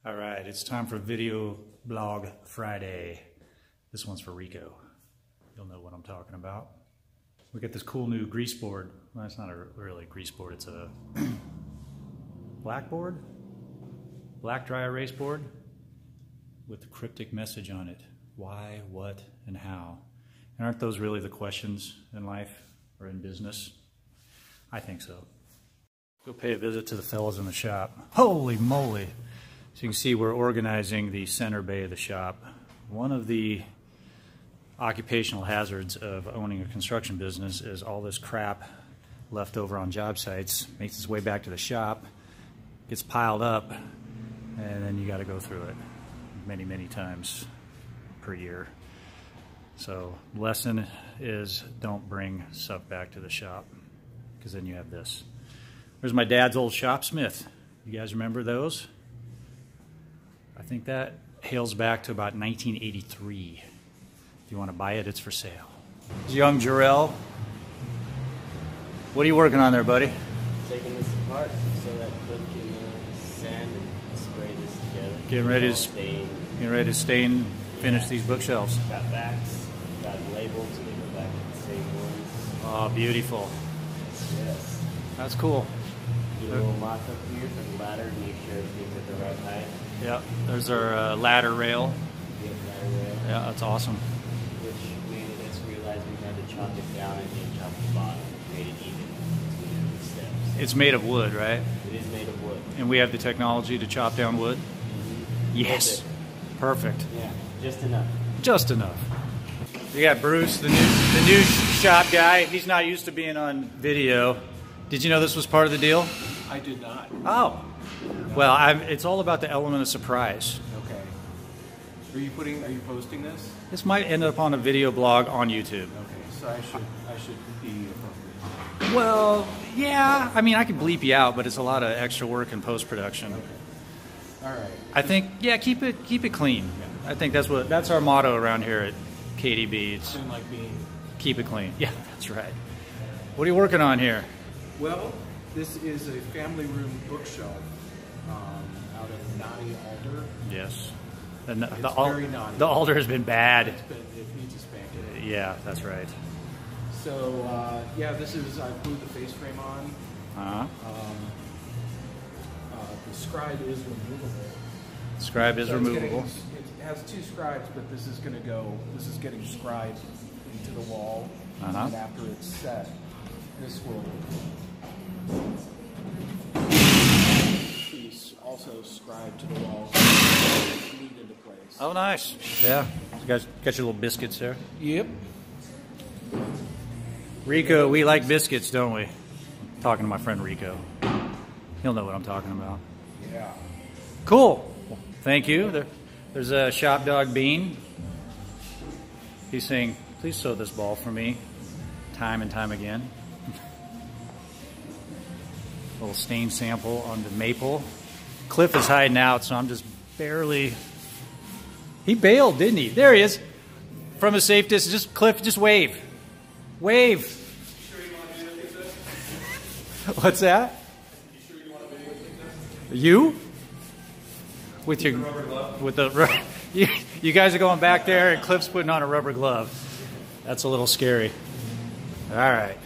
All right, it's time for Video Blog Friday. This one's for Rico. You'll know what I'm talking about. We got this cool new grease board. Well, it's not really a grease board, it's a black board? Black dry erase board with a cryptic message on it. Why, what, and how. And aren't those really the questions in life or in business? I think so. Go pay a visit to the fellas in the shop. Holy moly! So you can see we're organizing the center bay of the shop. One of the occupational hazards of owning a construction business is all this crap left over on job sites makes its way back to the shop, gets piled up, and then you got to go through it many, many times per year. So lesson is don't bring stuff back to the shop, because then you have this. There's my dad's old shop smith. You guys remember those? I think that hails back to about 1983. If you want to buy it, it's for sale. Young Jarrell. What are you working on there, buddy? Taking this apart so that Cliff can sand and spray this together. Getting ready to stain, finish these bookshelves. Got backs, got labels, so they go back to the same ones. Oh, beautiful. Yes. That's cool. Do a little mock up here for the ladder to make sure everything's at the right height. Yep, there's our ladder rail. Yep, ladder rail. Yeah, that's awesome. Which made us realize we had to chop it down and then chop the bottom. Made it even between the steps. It's made of wood, right? It is made of wood. And we have the technology to chop down wood? Mm-hmm. Yes. Perfect. Yeah, just enough. Just enough. We got Bruce, the new shop guy. He's not used to being on video. Did you know this was part of the deal? I did not. Oh. Well, it's all about the element of surprise. Okay. Are you posting this? This might end up on a video blog on YouTube. Okay, so I should be appropriate. Well, yeah. I mean, I could bleep you out, but it's a lot of extra work in post-production. Okay. All right. I think, yeah, keep it clean. Yeah. I think that's our motto around here at KDB. It's like being keep it clean. Yeah, that's right. What are you working on here? Well, this is a family room bookshelf out of knotty alder. Yes. And very knotty. The alder has been bad. It needs a spanking. Yeah, that's right. So, yeah, I glued the face frame on. Uh-huh. The scribe is removable. Scribe is removable. It has two scribes, but this is getting scribed into the wall. Uh-huh. And after it's set, this will piece also scribe to the wall, lead into place. Oh, nice. Yeah. You guys got your little biscuits there? Yep. Rico, we like biscuits, don't we? I'm talking to my friend Rico. He'll know what I'm talking about. Yeah. Cool. Thank you. There's a shop dog Bean. He's saying, please sew this ball for me, time and time again. A little stain sample on the maple. Cliff is hiding out, so I'm just barely... He bailed, didn't he? There he is. From a safe distance. Cliff, just wave. Wave. You sure you want to do this? What's that? You sure you want to do this? You? With your rubber glove? With the you guys are going back there and Cliff's putting on a rubber glove. That's a little scary. All right.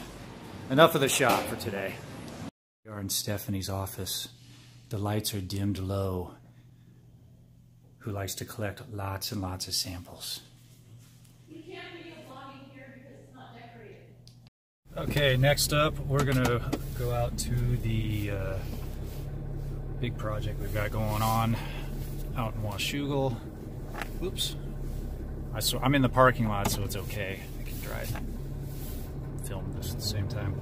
Enough of the shop for today. We are in Stephanie's office. The lights are dimmed low. Who likes to collect lots and lots of samples. You can't be vlogging here because it's not decorated. Okay, next up, we're gonna go out to the big project we've got going on out in Washougal. Oops. I'm in the parking lot, so it's okay. I can drive and film this at the same time.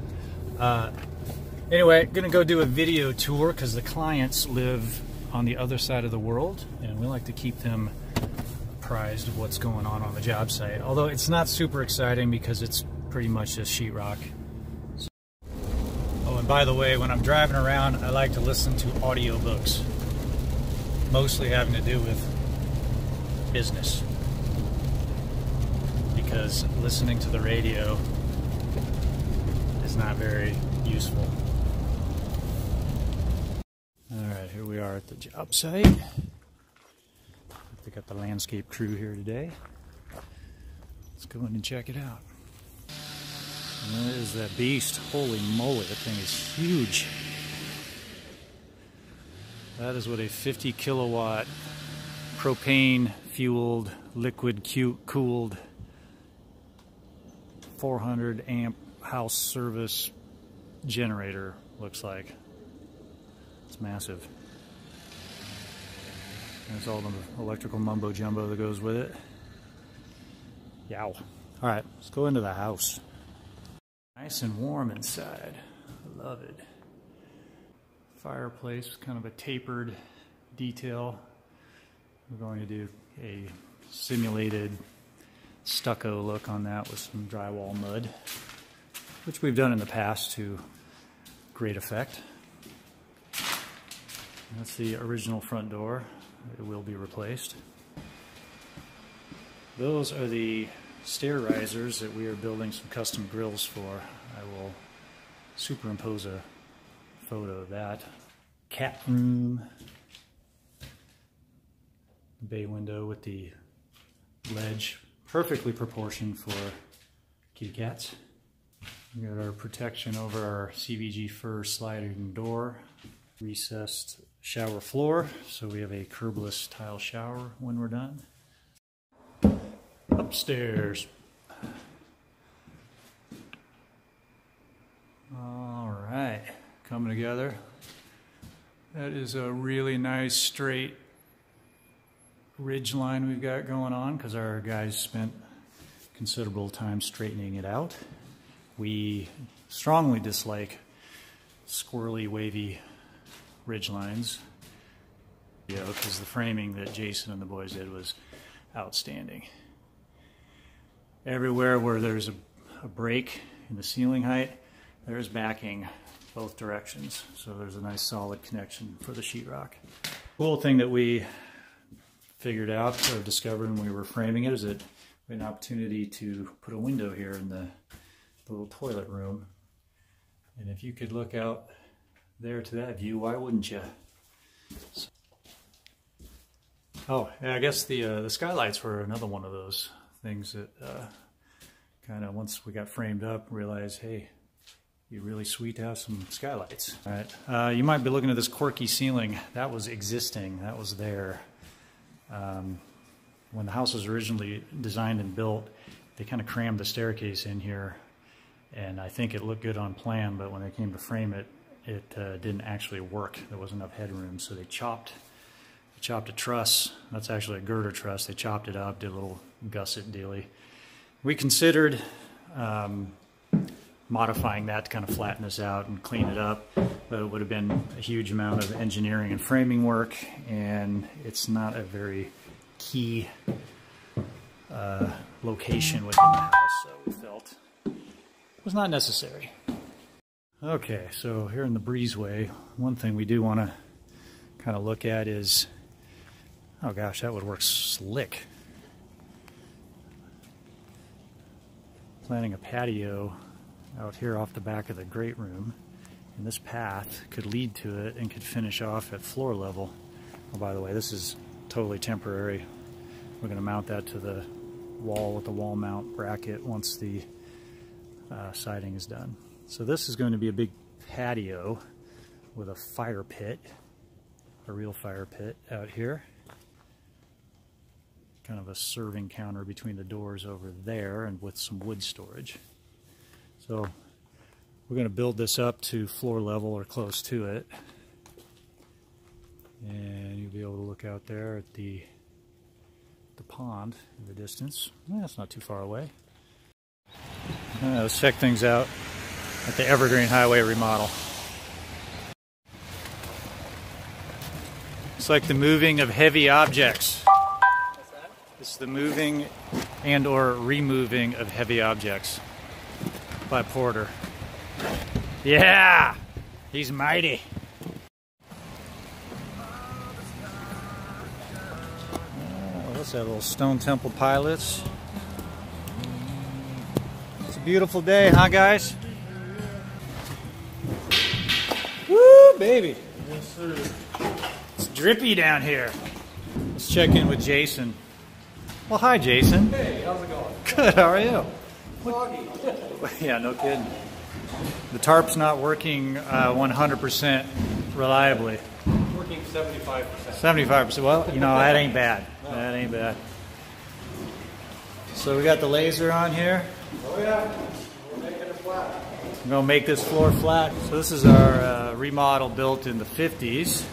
Anyway, gonna go do a video tour because the clients live on the other side of the world, and we like to keep them apprised of what's going on the job site. Although it's not super exciting because it's pretty much just sheetrock. Oh, and by the way, when I'm driving around, I like to listen to audiobooks, mostly having to do with business, because listening to the radio is not very useful. All right, here we are at the job site. They got the landscape crew here today. Let's go in and check it out. And that is that beast. Holy moly, that thing is huge. That is what a 50 kilowatt propane fueled, liquid cooled 400 amp house service generator looks like. It's massive. There's all the electrical mumbo jumbo that goes with it. Yow. Alright, let's go into the house. Nice and warm inside. I love it. Fireplace, kind of a tapered detail. We're going to do a simulated stucco look on that with some drywall mud, which we've done in the past to great effect. That's the original front door. It will be replaced. Those are the stair risers that we are building some custom grills for. I will superimpose a photo of that. Cat room. Bay window with the ledge perfectly proportioned for kitty cats. We got our protection over our CVG fir sliding door. Recessed shower floor, so we have a curbless tile shower when we're done. Upstairs. All right, coming together. That is a really nice straight ridge line we've got going on because our guys spent considerable time straightening it out. We strongly dislike squirrely, wavy ridge lines, because the framing that Jason and the boys did was outstanding. Everywhere where there's a break in the ceiling height, there's backing both directions, so there's a nice solid connection for the sheetrock. Cool thing that we figured out or discovered when we were framing it is that we had an opportunity to put a window here in the little toilet room, and if you could look out there to that view, why wouldn't you? Oh, yeah, I guess the skylights were another one of those things that kind of, once we got framed up, realized, hey, you're really sweet to have some skylights. All right, you might be looking at this quirky ceiling. That was existing, that was there. When the house was originally designed and built, they kind of crammed the staircase in here, and I think it looked good on plan, but when they came to frame it, it didn't actually work. There wasn't enough headroom, so they chopped a truss. That's actually a girder truss. They chopped it up, did a little gusset dealy. We considered modifying that to kind of flatten this out and clean it up, but it would have been a huge amount of engineering and framing work, and it's not a very key location within the house, so we felt it was not necessary. Okay, so here in the breezeway, one thing we do want to kind of look at is, oh gosh, that would work slick. Planning a patio out here off the back of the great room, and this path could lead to it and could finish off at floor level. Oh, by the way, this is totally temporary. We're going to mount that to the wall with the wall mount bracket once the siding is done. So this is going to be a big patio with a fire pit, a real fire pit out here. Kind of a serving counter between the doors over there, and with some wood storage. So we're going to build this up to floor level or close to it. And you'll be able to look out there at the pond in the distance. That's not too far away. Let's check things out at the Evergreen Highway remodel. It's like the moving of heavy objects. What's that? It's the moving and or removing of heavy objects by Porter. Yeah! He's mighty. Let's have little Stone Temple Pilots. It's a beautiful day, huh guys? Woo, baby. Yes, sir. It's drippy down here. Let's check in with Jason. Well, hi, Jason. Hey, how's it going? Good, how are you? Foggy. Yeah, no kidding. The tarp's not working 100% reliably. Working 75%. 75%. Well, you know, that ain't bad. That ain't bad. So we got the laser on here. Oh yeah, we're making it flat. I'm going to make this floor flat. So this is our remodel built in the 50s.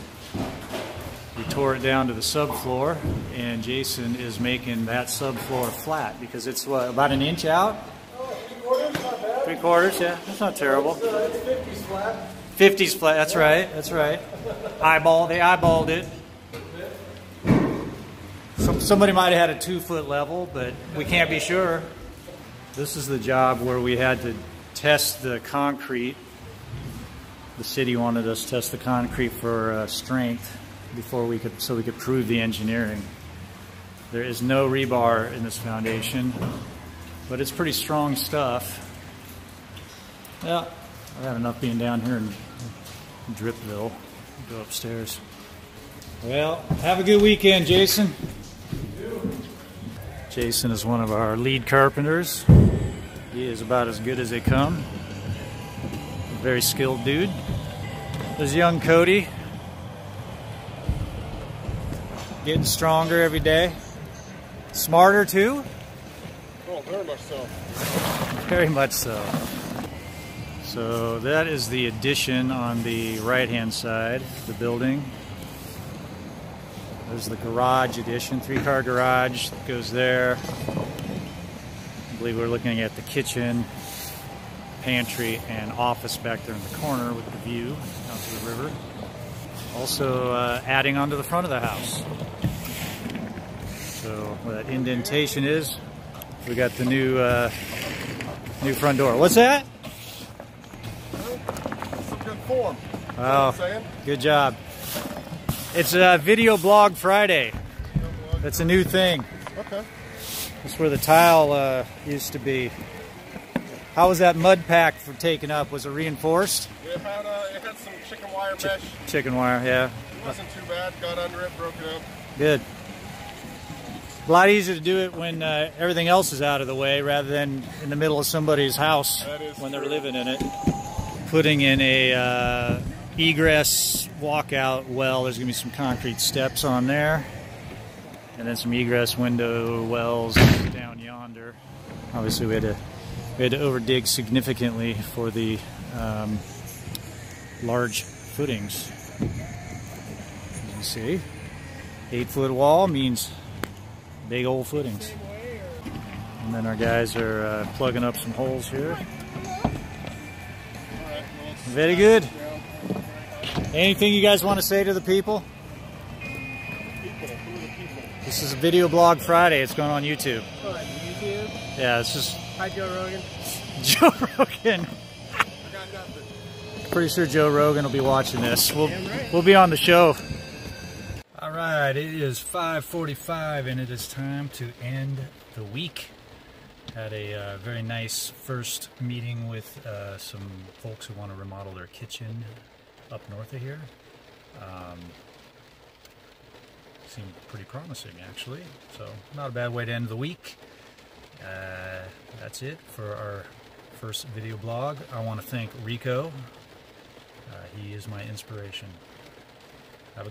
We tore it down to the subfloor, and Jason is making that subfloor flat because it's what, about an inch out? Oh, 3/4, not bad. 3/4, yeah, that's not terrible. It's 50s flat. 50s flat, that's right, that's right. They eyeballed it. Somebody might have had a 2-foot level, but we can't be sure. This is the job where we had to test the concrete. The city wanted us to test the concrete for strength before we could prove the engineering. There is no rebar in this foundation, but it's pretty strong stuff. Yeah, I've had enough being down here in Dripville. Go upstairs. Well, have a good weekend, Jason. Jason is one of our lead carpenters. He is about as good as they come. A very skilled dude. There's young Cody. Getting stronger every day. Smarter too? Oh, very much so. Very much so. So that is the addition on the right-hand side of the building. There's the garage addition, 3-car garage that goes there. I believe we're looking at the kitchen, pantry, and office back there in the corner with the view out to the river. Also adding onto the front of the house. So where that indentation is, we got the new front door. What's that? Some good form. Oh, good job. It's a Video Blog Friday. That's a new thing. Okay. That's where the tile used to be. How was that mud pack for taking up? Was it reinforced? It had some chicken wire mesh. Chicken wire, yeah. It wasn't too bad. Got under it, broke it up. Good. A lot easier to do it when everything else is out of the way rather than in the middle of somebody's house when they're living in it. Putting in a egress walkout well. There's going to be some concrete steps on there. And then some egress window wells down yonder. Obviously we had to over dig significantly for the large footings. As you see, 8-foot wall means big old footings. And then our guys are plugging up some holes here. Very good. Anything you guys want to say to the people? This is a Video Blog Friday. It's going on YouTube. What, YouTube? Yeah, it's just... Hi, Joe Rogan. Joe Rogan. I got nothing. Pretty sure Joe Rogan will be watching this. Right. We'll be on the show. All right, it is 5:45 and it is time to end the week. Had a very nice first meeting with some folks who want to remodel their kitchen up north of here. Seemed pretty promising, actually. So not a bad way to end the week. That's it for our first video blog. I want to thank Rico. He is my inspiration.